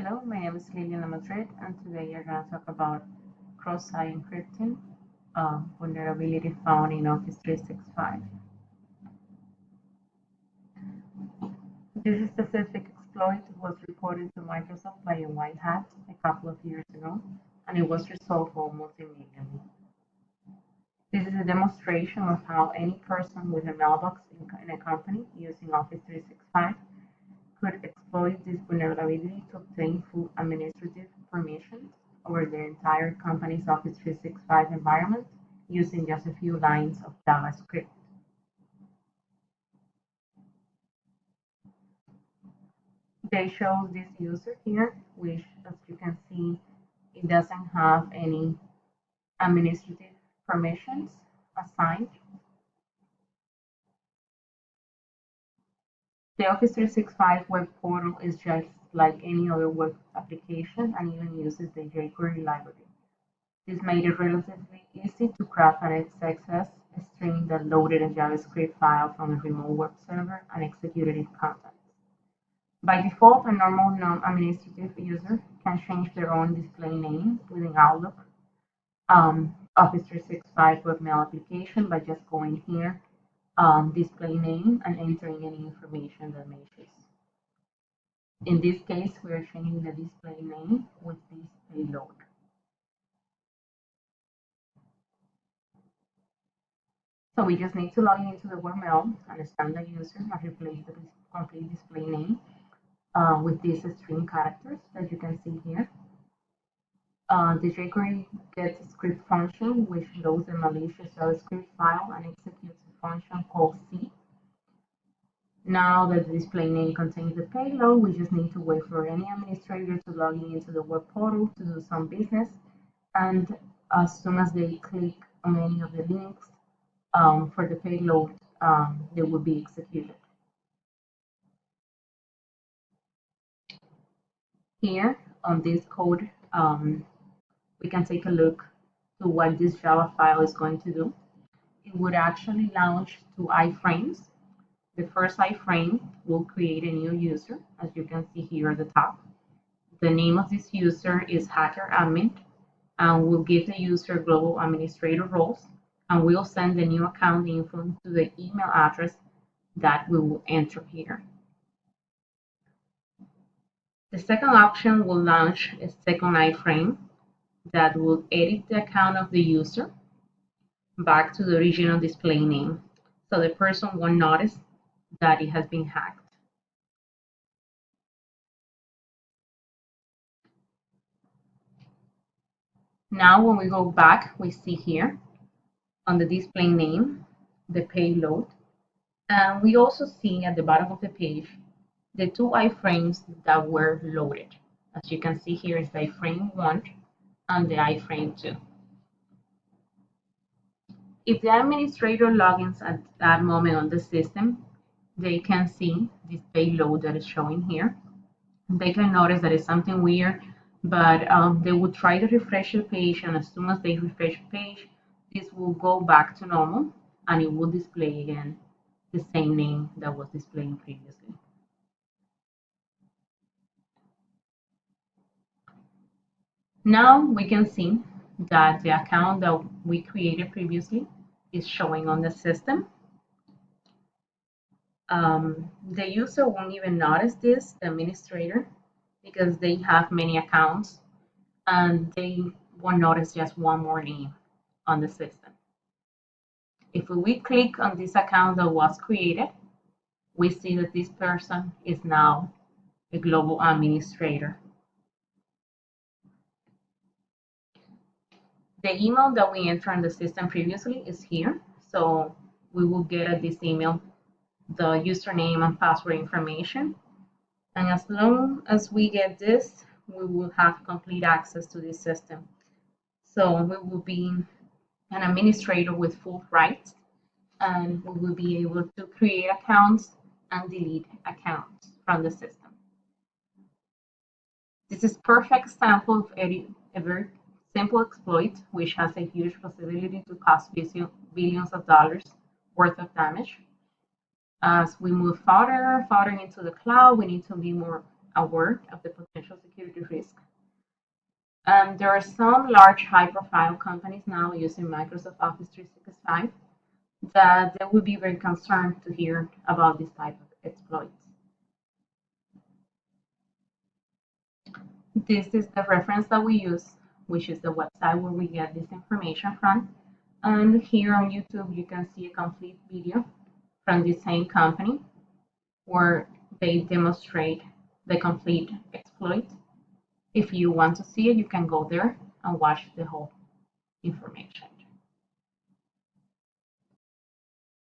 Hello, my name is Liliana Madrid, and today we're going to talk about cross-site encrypting vulnerability found in Office 365. This specific exploit was reported to Microsoft by a white hat a couple of years ago, and it was resolved almost immediately. This is a demonstration of how any person with a mailbox in a company using Office 365 could exploit this vulnerability to obtain full administrative permissions over their entire company's Office 365 environment using just a few lines of JavaScript. They show this user here, which, as you can see, it doesn't have any administrative permissions assigned. The Office 365 web portal is just like any other web application and even uses the jQuery library. This made it relatively easy to craft an XSS string that loaded a JavaScript file from a remote web server and executed its contents. By default, a normal non-administrative user can change their own display name within Outlook Office 365 webmail application by just going here, display name, and entering any information that matches. In this case, we are changing the display name with this payload. So we just need to log into the webmail, understand the user, and replace the complete display name with these string characters that you can see here. The jQuery gets a script function which loads a malicious JavaScript file and executes a function called C. Now that the display name contains the payload, we just need to wait for any administrator to log into the web portal to do some business. And as soon as they click on any of the links for the payload, they will be executed. Here on this code, we can take a look to what this Java file is going to do. It would actually launch two iframes. The first iframe will create a new user, as you can see here at the top. The name of this user is HackerAdmin, and we'll give the user global administrator roles, and we'll send the new account info to the email address that we will enter here. The second option will launch a second iframe that will edit the account of the user back to the original display name, so the person won't notice that it has been hacked. Now when we go back, we see here on the display name the payload, and we also see at the bottom of the page the two iframes that were loaded. As you can see here is the iframe 1 and the iframe 2. If the administrator logins at that moment on the system, they can see this payload that is showing here. They can notice that it's something weird, but they will try to refresh the page, and as soon as they refresh the page, this will go back to normal and it will display again the same name that was displaying previously. Now we can see that the account that we created previously is showing on the system. The user won't even notice this, the administrator, because they have many accounts and they won't notice just one more name on the system. If we click on this account that was created, we see that this person is now a global administrator. The email that we entered in the system previously is here, so we will get at this email the username and password information. And as long as we get this, we will have complete access to this system. So we will be an administrator with full rights, and we will be able to create accounts and delete accounts from the system. This is a perfect example of a very simple exploit which has a huge possibility to cause billions of dollars worth of damage. As we move farther into the cloud, we need to be more aware of the potential security security risk. There are some large high-profile companies now using Microsoft Office 365 that they would be very concerned to hear about this type of exploits. This is the reference that we use, which is the website where we get this information from. And here on YouTube, you can see a complete video from the same company where they demonstrate the complete exploit. If you want to see it, you can go there and watch the whole information.